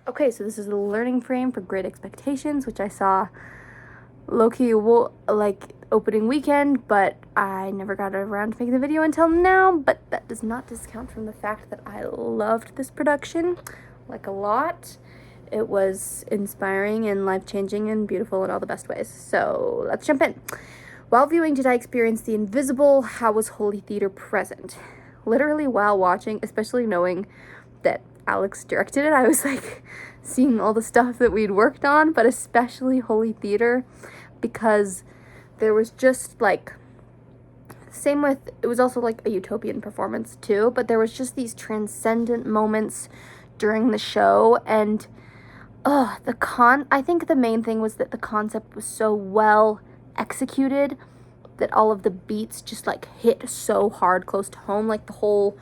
Okay, so this is the learning frame for Great Expectations, which I saw low-key opening weekend, but I never got around to making the video until now. But that does not discount from the fact that I loved this production like a lot. It was inspiring and life-changing and beautiful in all the best ways. So let's jump in. While viewing, did I experience the invisible? How was Holy Theater present? Literally while watching, especially knowing that Alex directed it, I was like seeing all the stuff that we'd worked on, but especially Holy Theater, because there was just like, same with, it was also like a utopian performance too, but there was just these transcendent moments during the show. And I think the main thing was that the concept was so well executed that all of the beats just like hit so hard close to home. Like the whole,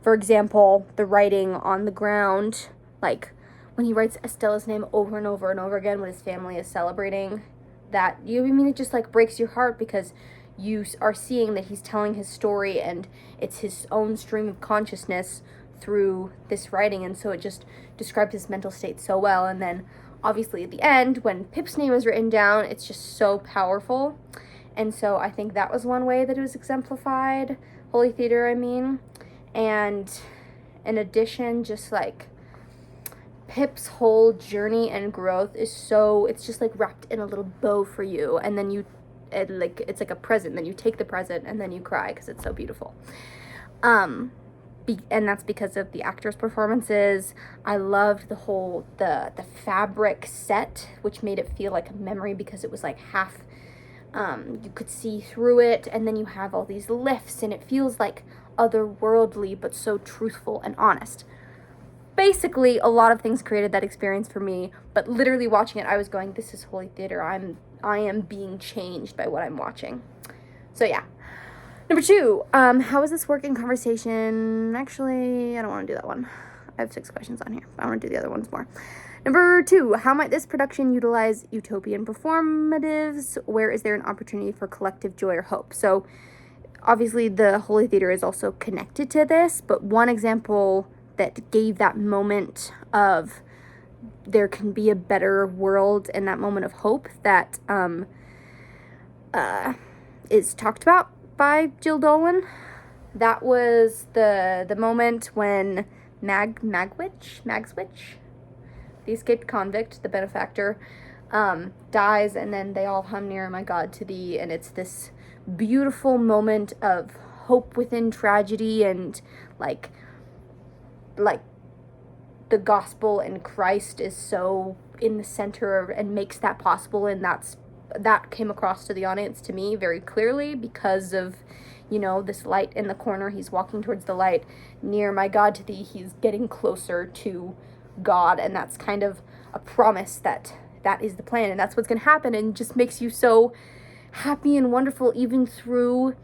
for example, the writing on the ground, like when he writes Estella's name over and over and over again when his family is celebrating, it just like breaks your heart, because you are seeing that he's telling his story and it's his own stream of consciousness through this writing, and so it just describes his mental state so well. And then obviously at the end, when Pip's name is written down, it's just so powerful. And so I think that was one way that it was exemplified, Holy Theater, I mean. And in addition, just like Pip's whole journey and growth it's just like wrapped in a little bow for you, and then it's like a present, then you take the present and then you cry because it's so beautiful. And that's because of the actors' performances. I loved the fabric set, which made it feel like a memory because it was like half, you could see through it, and then you have all these lifts and it feels like otherworldly but so truthful and honest. Basically, a lot of things created that experience for me, but literally watching it, I was going, this is Holy Theater. I am being changed by what I'm watching. So yeah. Number 2, how is this work in conversation? Actually, I don't want to do that one. I have 6 questions on here. I want to do the other ones more. Number 2, how might this production utilize utopian performatives? Where is there an opportunity for collective joy or hope? So obviously the Holy Theater is also connected to this, but one example that gave that moment of there can be a better world and that moment of hope that is talked about by Jill Dolan. That was the moment when Magswitch, the escaped convict, the benefactor, dies, and then they all hum near my God to thee, and it's this beautiful moment of hope within tragedy, and like the gospel and Christ is so in the center and makes that possible, and that came across to the audience, to me, very clearly because of, this light in the corner. He's walking towards the light. Near my God to thee, he's getting closer to God, and that's kind of a promise that is the plan, and that's what's going to happen, and just makes you so happy and wonderful even through,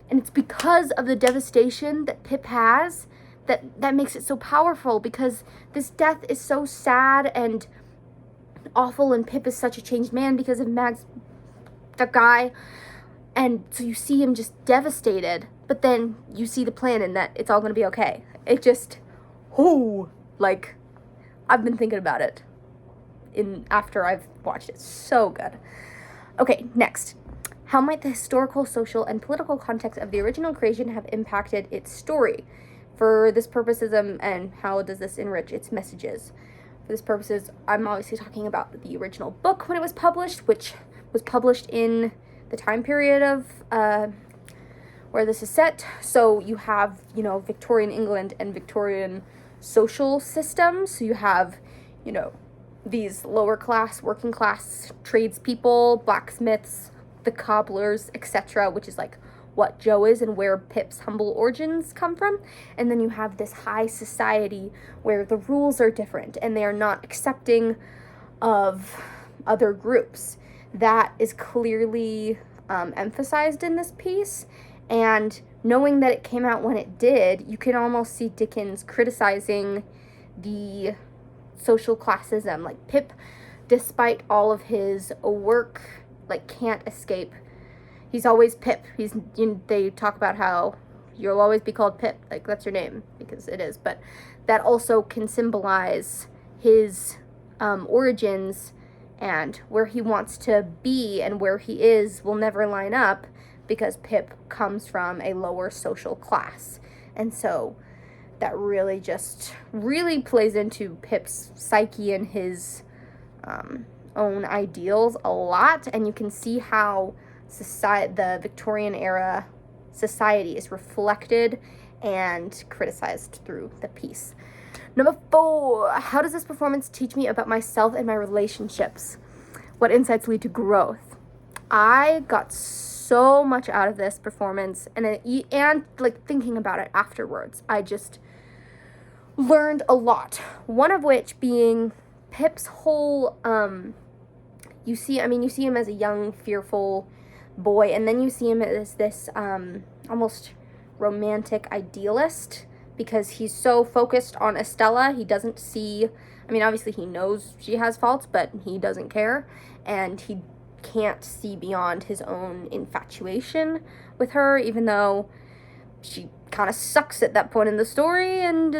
and it's because of the devastation that Pip has that makes it so powerful, because this death is so sad and awful, and Pip is such a changed man because of Mags, the guy, and so you see him just devastated, but then you see the plan and that it's all going to be okay. It just, I've been thinking about it after I've watched it. So good. Okay, next. How might the historical, social, and political context of the original creation have impacted its story? For this purposes, and how does this enrich its messages? For this purposes, I'm obviously talking about the original book when it was published, which was published in the time period of where this is set. So you have, Victorian England and Victorian social systems. So you have, these lower class, working class tradespeople, blacksmiths, the cobblers, etc., which is like what Joe is and where Pip's humble origins come from. And then you have this high society where the rules are different and they are not accepting of other groups. That is clearly emphasized in this piece. And knowing that it came out when it did, you can almost see Dickens criticizing the social classism. Like Pip, despite all of his work, can't escape. He's always Pip. They talk about how you'll always be called Pip. That's your name, because it is. But that also can symbolize, his origins and where he wants to be and where he is will never line up because Pip comes from a lower social class. And so that really plays into Pip's psyche and his own ideals a lot. And you can see how the Victorian era society is reflected and criticized through the piece. Number 4, how does this performance teach me about myself and my relationships? What insights lead to growth? I got so much out of this performance, and like thinking about it afterwards, I just learned a lot. One of which being Pip's whole, you see him as a young, fearful boy, and then you see him as this almost romantic idealist, because he's so focused on Estella. He doesn't see, obviously he knows she has faults, but he doesn't care, and he can't see beyond his own infatuation with her, even though she kind of sucks at that point in the story and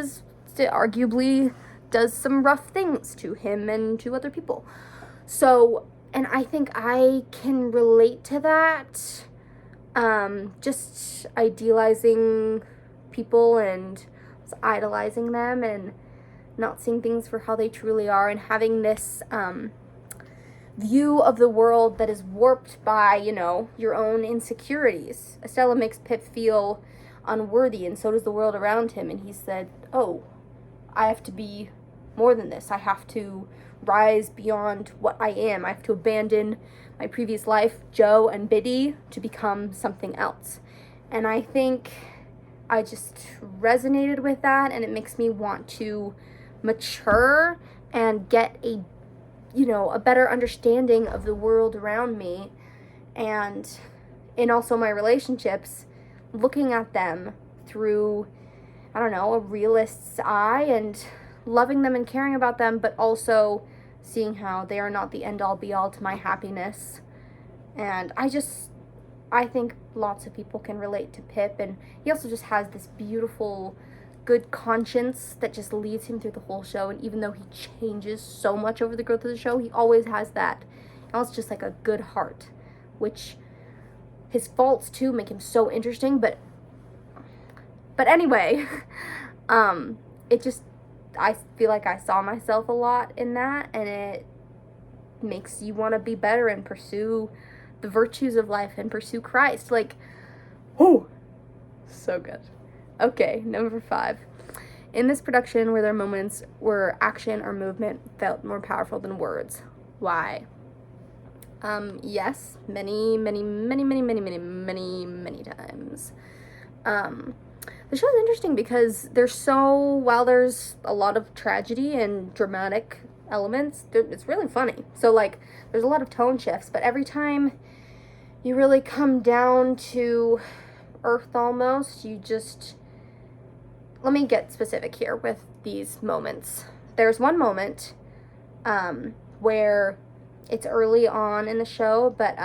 arguably does some rough things to him and to other people. So, and I think I can relate to that, just idealizing people and idolizing them and not seeing things for how they truly are, and having this view of the world that is warped by, your own insecurities. Estella makes Pip feel unworthy, and so does the world around him, and he said, oh, I have to be more than this. I have to rise beyond what I am. I have to abandon my previous life, Joe and Biddy, to become something else. And I think I just resonated with that, and it makes me want to mature and get a better understanding of the world around me, and in also my relationships, looking at them through, a realist's eye, and loving them and caring about them, but also seeing how they are not the end-all be-all to my happiness. And I think lots of people can relate to Pip, and he also just has this beautiful, good conscience that just leads him through the whole show. And even though he changes so much over the growth of the show, he always has that. And it's just like a good heart, which his faults too make him so interesting. But anyway, I feel like I saw myself a lot in that, and it makes you want to be better and pursue the virtues of life and pursue Christ. Like, oh, so good. Okay, number 5. In this production, were there moments where action or movement felt more powerful than words? Why? Yes, many times. The show is interesting because while there's a lot of tragedy and dramatic elements, it's really funny. So, like, there's a lot of tone shifts, but every time you really come down to earth almost, let me get specific here with these moments. There's one moment where it's early on in the show, but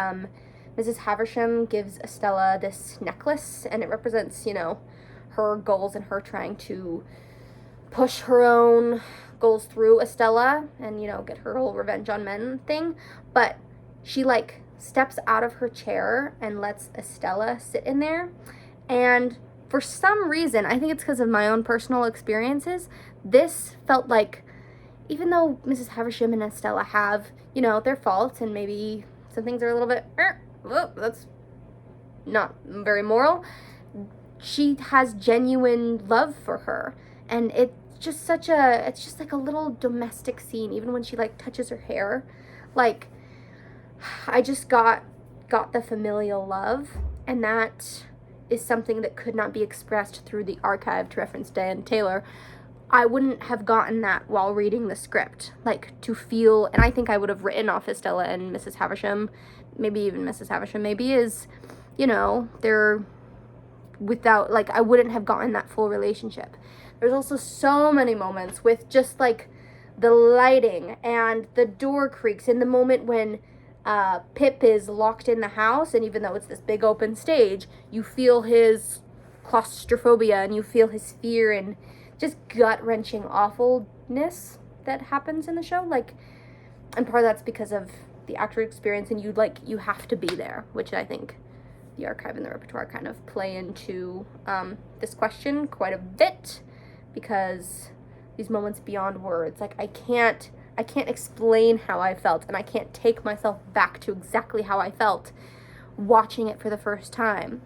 Mrs. Havisham gives Estella this necklace, and it represents, her goals and her trying to push her own goals through Estella and, get her whole revenge on men thing. But she, steps out of her chair and lets Estella sit in there. And for some reason, I think it's because of my own personal experiences, this felt like, even though Mrs. Havisham and Estella have, their faults, and maybe some things are a little bit, that's not very moral, she has genuine love for her. And it's just like a little domestic scene, even when she, touches her hair. I just got the familial love, and that is something that could not be expressed through the archive, to reference Dan Taylor. I wouldn't have gotten that while reading the script, to feel, and I think I would have written off Estella and Mrs. Havisham, maybe even Mrs. Havisham, maybe is, they're without, I wouldn't have gotten that full relationship. There's also so many moments with just, the lighting and the door creaks, and the moment when Pip is locked in the house, and even though it's this big open stage, you feel his claustrophobia, and you feel his fear and just gut-wrenching awfulness. that happens in the show. Like, and part of that's because of the actor experience, and you have to be there, which I think the archive and the repertoire kind of play into this question quite a bit, because these moments beyond words, like I can't explain how I felt, and I can't take myself back to exactly how I felt watching it for the first time.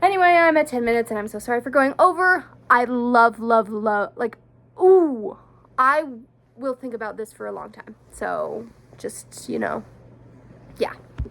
Anyway, I'm at 10 minutes, and I'm so sorry for going over. I love, like, ooh, I will think about this for a long time. So, just, yeah.